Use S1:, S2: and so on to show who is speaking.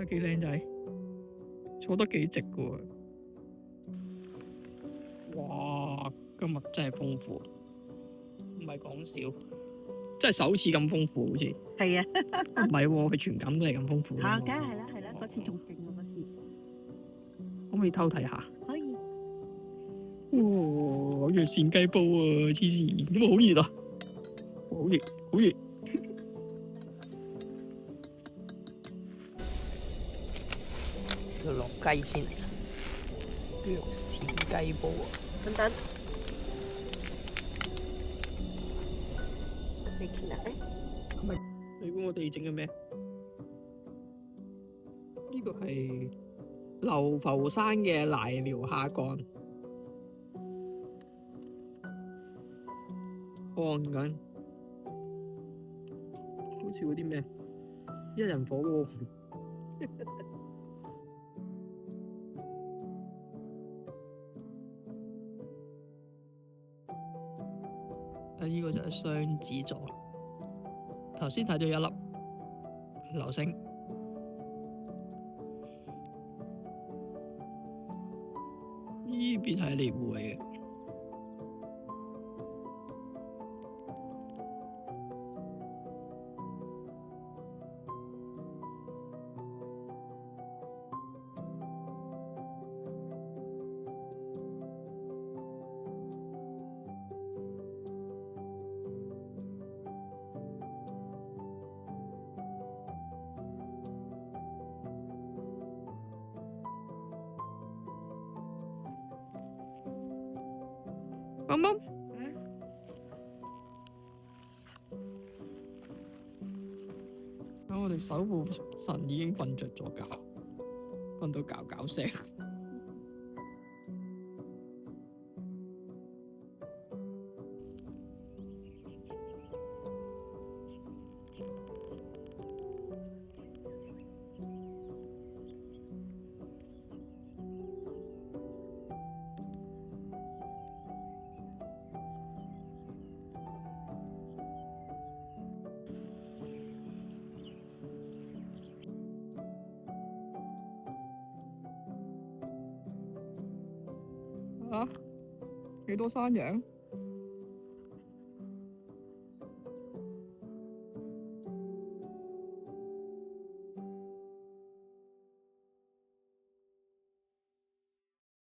S1: 下幾靚仔，坐得幾直嘅喎。哇！今日真係豐富，唔係講笑，真係首次咁豐富好似。
S2: 係啊，
S1: 唔係喎，佢全感都係咁豐富。
S2: 嚇，梗係啦，係啦，嗰次仲勁啊！嗰次
S1: 可唔可以偷睇下？
S2: 可以。
S1: 哇！好似扇雞煲啊，黐線！點解好熱啊？好熱，好熱。
S3: 要落雞先嚟，跟住扇雞煲啊！
S2: 等等，你傾下誒？
S1: 你估我哋整嘅咩？呢個係流浮山嘅瀨尿蝦乾，看緊，好似嗰啲咩一人火鍋。呢個就係雙子座，頭先睇咗一粒流星，呢邊係獵戶嚟嘅。啱啱，我哋守護神已經瞓着咗覺，瞓到覺覺聲。啊！幾多山羊？